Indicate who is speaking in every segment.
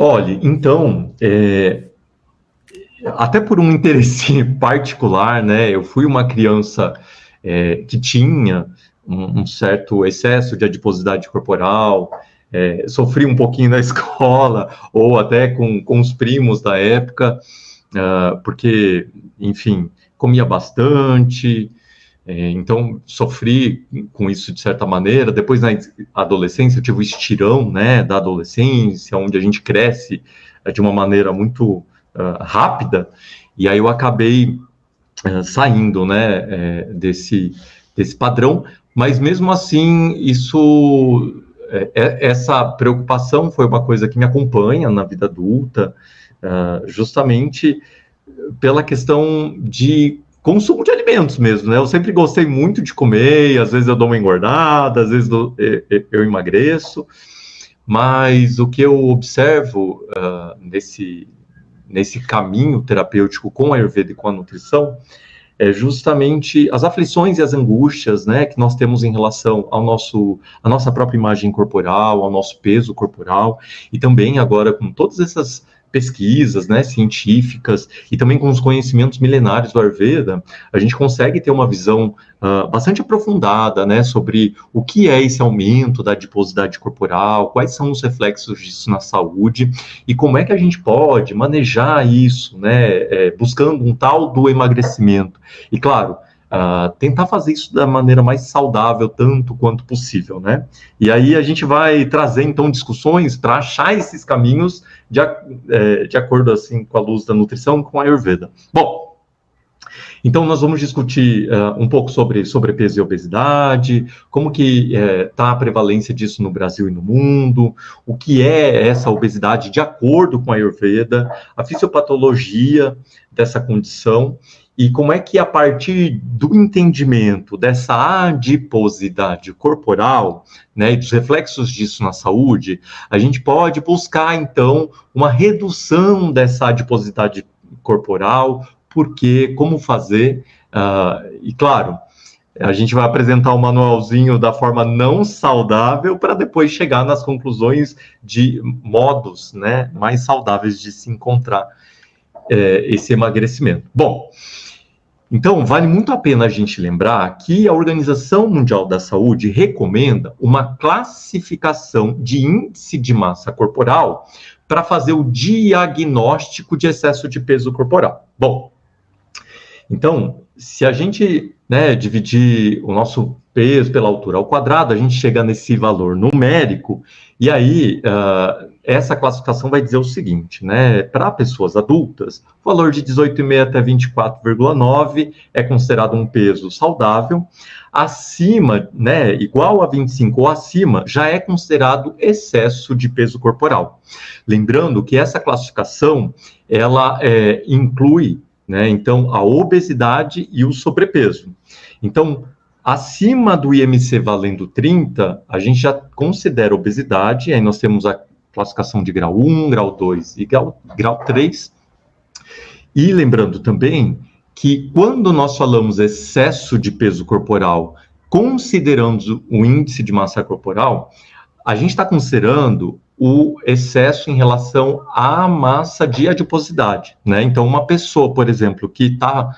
Speaker 1: Olha, então, até por um interesse particular, né, eu fui uma criança que tinha um certo excesso de adiposidade corporal, sofri um pouquinho na escola, ou até com os primos da época, porque, enfim, comia bastante, então sofri com isso de certa maneira. Depois, na adolescência, eu tive o estirão, né, da adolescência, onde a gente cresce de uma maneira muito rápida, e aí eu acabei saindo, né, desse padrão, mas mesmo assim, essa preocupação foi uma coisa que me acompanha na vida adulta, justamente pela questão de consumo de alimentos mesmo, né? Eu sempre gostei muito de comer, e às vezes eu dou uma engordada, às vezes eu emagreço, mas o que eu observo nesse caminho terapêutico com a Ayurveda e com a nutrição é justamente as aflições e as angústias, né, que nós temos em relação à nossa própria imagem corporal, ao nosso peso corporal, e também agora com todas essas pesquisas, né, científicas, e também com os conhecimentos milenares do Ayurveda, a gente consegue ter uma visão bastante aprofundada, né, sobre o que é esse aumento da adiposidade corporal, quais são os reflexos disso na saúde, e como é que a gente pode manejar isso, né, buscando um tal do emagrecimento. E claro, tentar fazer isso da maneira mais saudável, tanto quanto possível, né? E aí a gente vai trazer, então, discussões para achar esses caminhos de acordo, assim, com a luz da nutrição, com a Ayurveda. Bom, então nós vamos discutir um pouco sobre sobrepeso e obesidade, como que está a prevalência disso no Brasil e no mundo, o que é essa obesidade de acordo com a Ayurveda, a fisiopatologia dessa condição, e como é que, a partir do entendimento dessa adiposidade corporal, né, e dos reflexos disso na saúde, a gente pode buscar, então, uma redução dessa adiposidade corporal, porque, como fazer, e claro, a gente vai apresentar um manualzinho da forma não saudável para depois chegar nas conclusões de modos, né, mais saudáveis de se encontrar esse emagrecimento. Bom, então, vale muito a pena a gente lembrar que a Organização Mundial da Saúde recomenda uma classificação de índice de massa corporal para fazer o diagnóstico de excesso de peso corporal. Bom, então, se a gente, né, dividir o nosso peso pela altura ao quadrado, a gente chega nesse valor numérico, e aí essa classificação vai dizer o seguinte, né, para pessoas adultas, o valor de 18,5 até 24,9 é considerado um peso saudável, acima, né, igual a 25 ou acima, já é considerado excesso de peso corporal. Lembrando que essa classificação, ela inclui, né, então, a obesidade e o sobrepeso. Então, acima do IMC valendo 30, a gente já considera obesidade, aí nós temos a classificação de grau 1, grau 2 e grau 3. E lembrando também que quando nós falamos excesso de peso corporal, considerando o índice de massa corporal, a gente está considerando o excesso em relação à massa de adiposidade, né? Então, uma pessoa, por exemplo, que está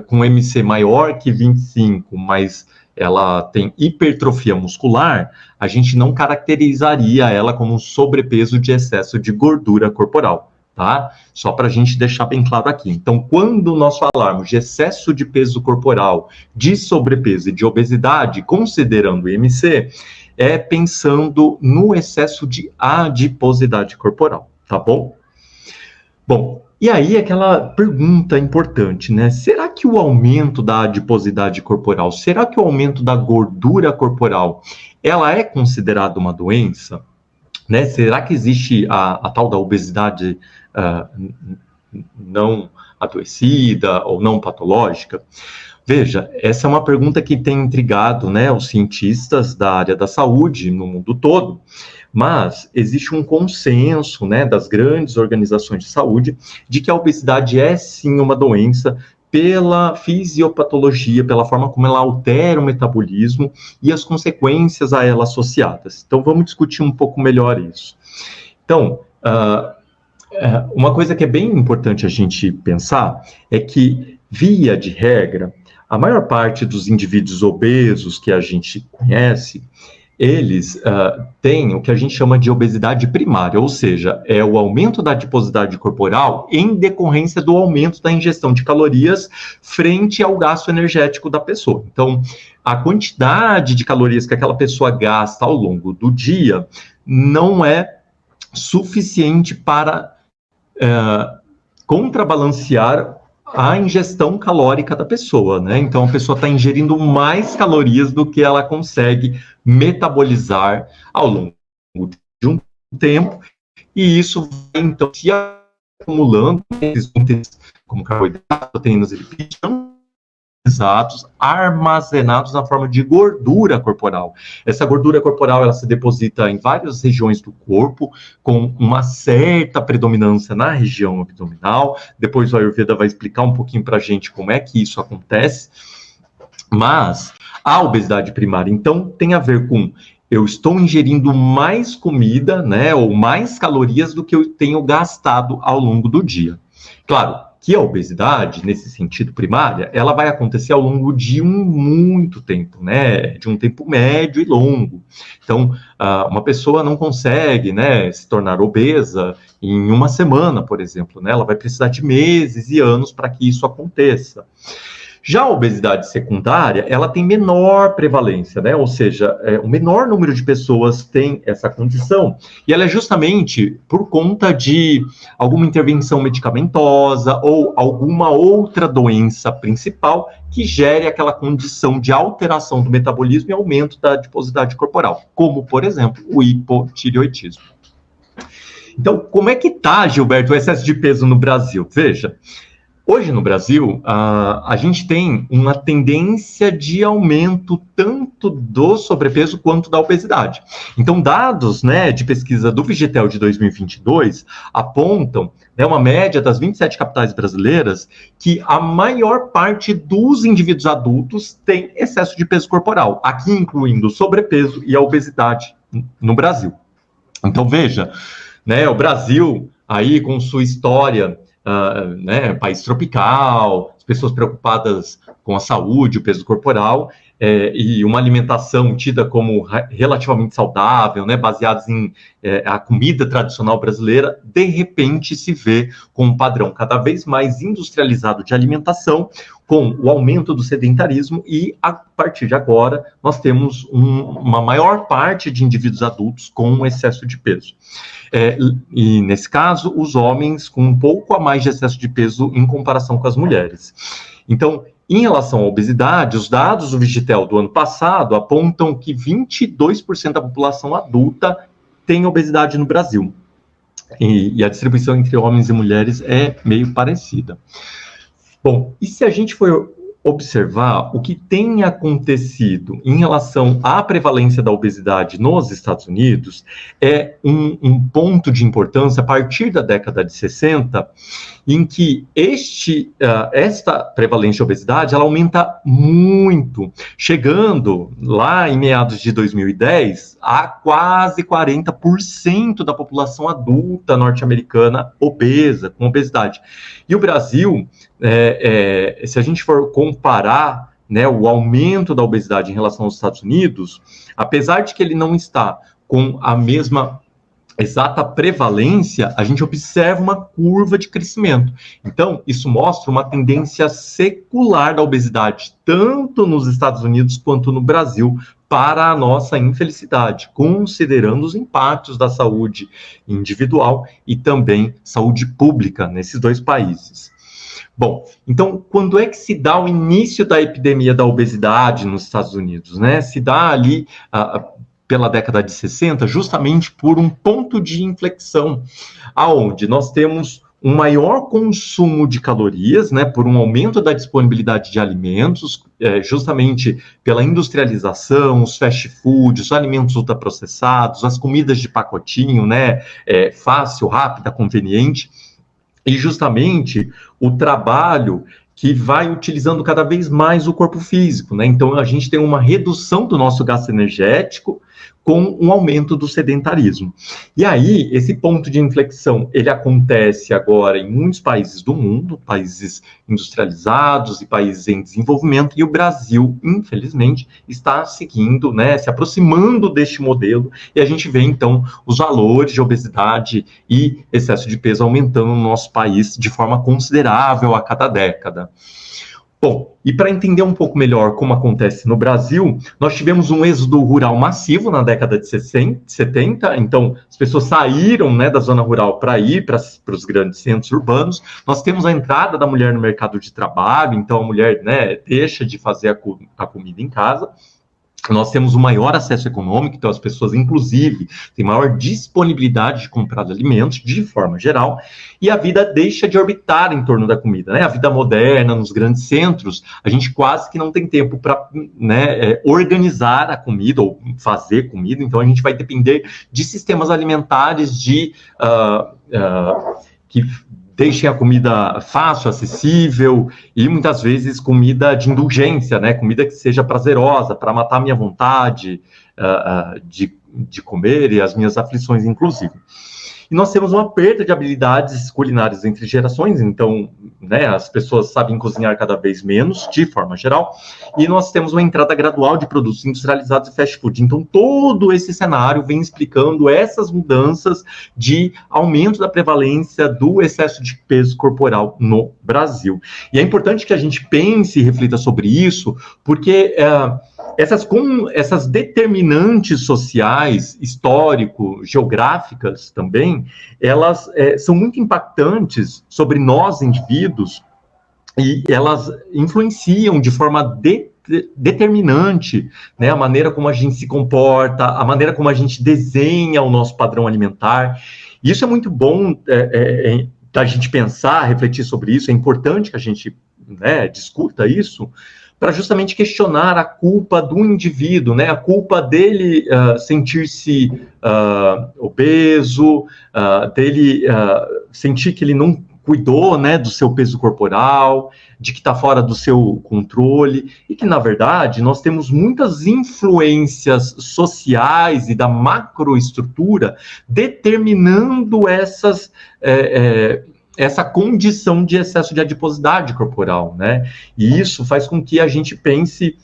Speaker 1: com MC maior que 25, mas ela tem hipertrofia muscular, a gente não caracterizaria ela como um sobrepeso de excesso de gordura corporal, tá? Só para a gente deixar bem claro aqui. Então, quando nós falarmos de excesso de peso corporal, de sobrepeso e de obesidade, considerando o IMC, é pensando no excesso de adiposidade corporal, tá bom? Bom, e aí aquela pergunta importante, né? Será que o aumento da adiposidade corporal, será que o aumento da gordura corporal, ela é considerada uma doença? Né? Será que existe a tal da obesidade não adoecida ou não patológica? Veja, essa é uma pergunta que tem intrigado, né, os cientistas da área da saúde no mundo todo, mas existe um consenso, né, das grandes organizações de saúde de que a obesidade é sim uma doença pela fisiopatologia, pela forma como ela altera o metabolismo e as consequências a ela associadas. Então, vamos discutir um pouco melhor isso. Então, Uma coisa que é bem importante a gente pensar é que, via de regra, a maior parte dos indivíduos obesos que a gente conhece, eles têm o que a gente chama de obesidade primária, ou seja, é o aumento da adiposidade corporal em decorrência do aumento da ingestão de calorias frente ao gasto energético da pessoa. Então, a quantidade de calorias que aquela pessoa gasta ao longo do dia não é suficiente para contrabalancear a ingestão calórica da pessoa, né? Então, a pessoa está ingerindo mais calorias do que ela consegue metabolizar ao longo de um tempo, e isso vai, então, se acumulando, como carboidratos, proteínas e lipídios, pesados, armazenados na forma de gordura corporal. Essa gordura corporal, ela se deposita em várias regiões do corpo, com uma certa predominância na região abdominal. Depois o Ayurveda vai explicar um pouquinho para a gente como é que isso acontece. Mas a obesidade primária, então, tem a ver com eu estou ingerindo mais comida, né, ou mais calorias do que eu tenho gastado ao longo do dia. Claro que a obesidade, nesse sentido primária, ela vai acontecer ao longo de muito tempo, né, de um tempo médio e longo. Então, uma pessoa não consegue, né, se tornar obesa em uma semana, por exemplo, né, ela vai precisar de meses e anos para que isso aconteça. Já a obesidade secundária, ela tem menor prevalência, né? Ou seja, o menor número de pessoas tem essa condição, e ela é justamente por conta de alguma intervenção medicamentosa ou alguma outra doença principal que gere aquela condição de alteração do metabolismo e aumento da adiposidade corporal, como, por exemplo, o hipotireoidismo. Então, como é que está, Gilberto, o excesso de peso no Brasil? Veja, hoje no Brasil, a gente tem uma tendência de aumento tanto do sobrepeso quanto da obesidade. Então, dados, né, de pesquisa do Vigitel de 2022 apontam, né, uma média das 27 capitais brasileiras que a maior parte dos indivíduos adultos tem excesso de peso corporal, aqui incluindo o sobrepeso e a obesidade no Brasil. Então, veja, né, o Brasil aí com sua história, né, país tropical, as pessoas preocupadas com a saúde, o peso corporal, e uma alimentação tida como relativamente saudável, né, baseados em a comida tradicional brasileira, de repente se vê com um padrão cada vez mais industrializado de alimentação, com o aumento do sedentarismo, e a partir de agora nós temos uma maior parte de indivíduos adultos com excesso de peso. E nesse caso, os homens com um pouco a mais de excesso de peso em comparação com as mulheres. Então, em relação à obesidade, os dados do Vigitel do ano passado apontam que 22% da população adulta tem obesidade no Brasil. E a distribuição entre homens e mulheres é meio parecida. Bom, e se a gente for observar o que tem acontecido em relação à prevalência da obesidade nos Estados Unidos, é um ponto de importância a partir da década de 60, em que esta prevalência de obesidade ela aumenta muito, chegando lá em meados de 2010 a quase 40% da população adulta norte-americana obesa, com obesidade. E o Brasil, se a gente for comparar, né, o aumento da obesidade em relação aos Estados Unidos, apesar de que ele não está com a mesma exata prevalência, a gente observa uma curva de crescimento. Então, isso mostra uma tendência secular da obesidade, tanto nos Estados Unidos quanto no Brasil, para a nossa infelicidade, considerando os impactos da saúde individual e também saúde pública nesses dois países. Bom, então, quando é que se dá o início da epidemia da obesidade nos Estados Unidos, né? Se dá ali pela década de 60, justamente por um ponto de inflexão, aonde nós temos um maior consumo de calorias, né, por um aumento da disponibilidade de alimentos, justamente pela industrialização, os fast foods, os alimentos ultraprocessados, as comidas de pacotinho, né, fácil, rápida, conveniente, e justamente o trabalho que vai utilizando cada vez mais o corpo físico, né? Então, a gente tem uma redução do nosso gasto energético com um aumento do sedentarismo. E aí, esse ponto de inflexão, ele acontece agora em muitos países do mundo, países industrializados e países em desenvolvimento, e o Brasil, infelizmente, está seguindo, né, se aproximando deste modelo, e a gente vê, então, os valores de obesidade e excesso de peso aumentando no nosso país de forma considerável a cada década. Bom, e para entender um pouco melhor como acontece no Brasil, nós tivemos um êxodo rural massivo na década de 70, então as pessoas saíram, né, da zona rural para ir para os grandes centros urbanos. Nós temos a entrada da mulher no mercado de trabalho, então a mulher, né, deixa de fazer a comida em casa. Nós temos o maior acesso econômico, então as pessoas, inclusive, têm maior disponibilidade de comprar alimentos, de forma geral, e a vida deixa de orbitar em torno da comida, né? A vida moderna, nos grandes centros, a gente quase que não tem tempo para, né, organizar a comida ou fazer comida, então a gente vai depender de sistemas alimentares que deixem a comida fácil, acessível e muitas vezes comida de indulgência, né? Comida que seja prazerosa, para matar a minha vontade de comer e as minhas aflições, inclusive. E nós temos uma perda de habilidades culinárias entre gerações, então, né, as pessoas sabem cozinhar cada vez menos, de forma geral, e nós temos uma entrada gradual de produtos industrializados e fast food. Então, todo esse cenário vem explicando essas mudanças de aumento da prevalência do excesso de peso corporal no Brasil. E é importante que a gente pense e reflita sobre isso, porque essas determinantes sociais, histórico-geográficas também, elas são muito impactantes sobre nós, indivíduos, e elas influenciam de forma determinante, né, a maneira como a gente se comporta, a maneira como a gente desenha o nosso padrão alimentar. E isso é muito bom da gente pensar, refletir sobre isso, é importante que a gente, né, discuta isso, para justamente questionar a culpa do indivíduo, né? A culpa dele sentir-se obeso, dele sentir que ele não cuidou, né, do seu peso corporal, de que está fora do seu controle, e que, na verdade, nós temos muitas influências sociais e da macroestrutura determinando essa condição de excesso de adiposidade corporal, né? E isso faz com que a gente pense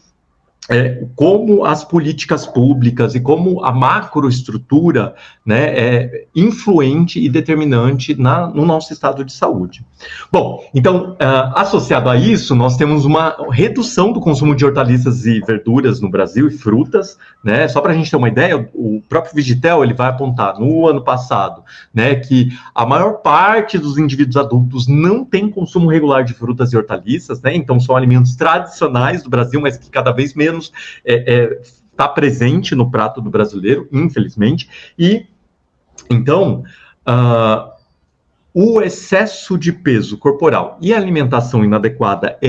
Speaker 1: como as políticas públicas e como a macroestrutura, né, é influente e determinante no nosso estado de saúde. Bom, então, associado a isso, nós temos uma redução do consumo de hortaliças e verduras no Brasil e frutas, né? Só para a gente ter uma ideia, o próprio Vigitel, ele vai apontar no ano passado, né, que a maior parte dos indivíduos adultos não tem consumo regular de frutas e hortaliças, né? Então são alimentos tradicionais do Brasil, mas que cada vez menos está presente no prato do brasileiro, infelizmente, e então o excesso de peso corporal e a alimentação inadequada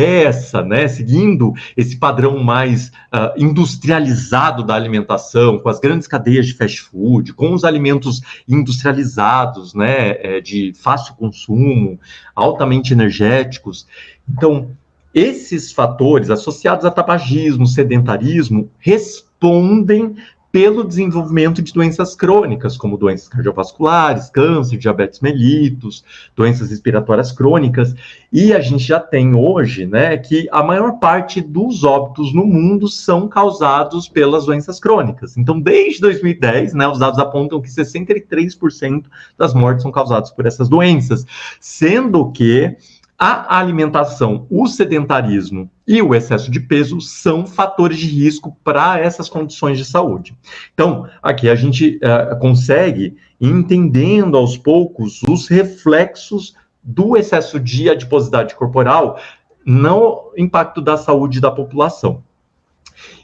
Speaker 1: né, seguindo esse padrão mais industrializado da alimentação, com as grandes cadeias de fast food, com os alimentos industrializados, né, de fácil consumo, altamente energéticos. Então, esses fatores associados a tabagismo, sedentarismo, respondem pelo desenvolvimento de doenças crônicas, como doenças cardiovasculares, câncer, diabetes mellitus, doenças respiratórias crônicas, e a gente já tem hoje, né, que a maior parte dos óbitos no mundo são causados pelas doenças crônicas. Então, desde 2010, né, os dados apontam que 63% das mortes são causadas por essas doenças, sendo que a alimentação, o sedentarismo e o excesso de peso são fatores de risco para essas condições de saúde. Então, aqui a gente consegue ir entendendo aos poucos os reflexos do excesso de adiposidade corporal no impacto da saúde da população.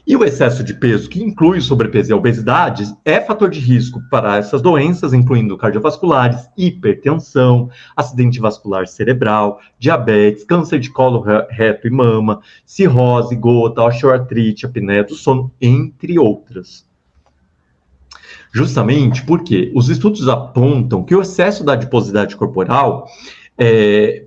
Speaker 1: E o excesso de peso, que inclui o sobrepeso e a obesidade, é fator de risco para essas doenças, incluindo cardiovasculares, hipertensão, acidente vascular cerebral, diabetes, câncer de colo, reto e mama, cirrose, gota, osteoartrite, apneia do sono, entre outras. Justamente porque os estudos apontam que o excesso da adiposidade corporal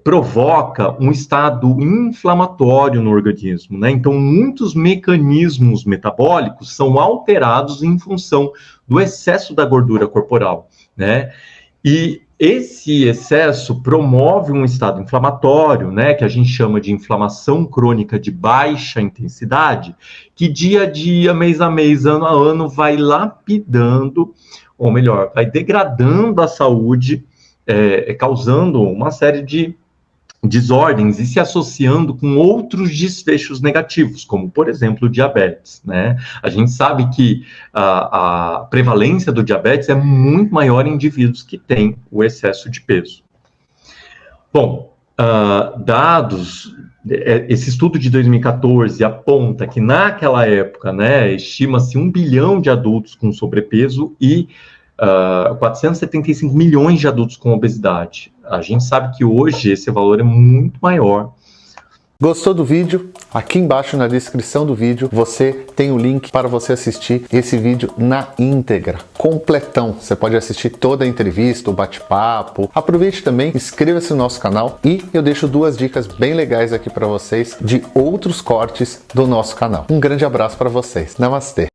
Speaker 1: provoca um estado inflamatório no organismo, né? Então, muitos mecanismos metabólicos são alterados em função do excesso da gordura corporal, né? E esse excesso promove um estado inflamatório, né, que a gente chama de inflamação crônica de baixa intensidade, que dia a dia, mês a mês, ano a ano, vai lapidando, ou melhor, vai degradando a saúde, causando uma série de desordens e se associando com outros desfechos negativos, como, por exemplo, o diabetes, né? A gente sabe que a prevalência do diabetes é muito maior em indivíduos que têm o excesso de peso. Bom, esse estudo de 2014 aponta que naquela época, né, estima-se 1 bilhão de adultos com sobrepeso e 475 milhões de adultos com obesidade. A gente sabe que hoje esse valor é muito maior.
Speaker 2: Gostou do vídeo? Aqui embaixo na descrição do vídeo você tem o link para você assistir esse vídeo na íntegra, completão. Você pode assistir toda a entrevista, o bate-papo. Aproveite também, inscreva-se no nosso canal e eu deixo 2 dicas bem legais aqui para vocês de outros cortes do nosso canal. Um grande abraço para vocês. Namastê!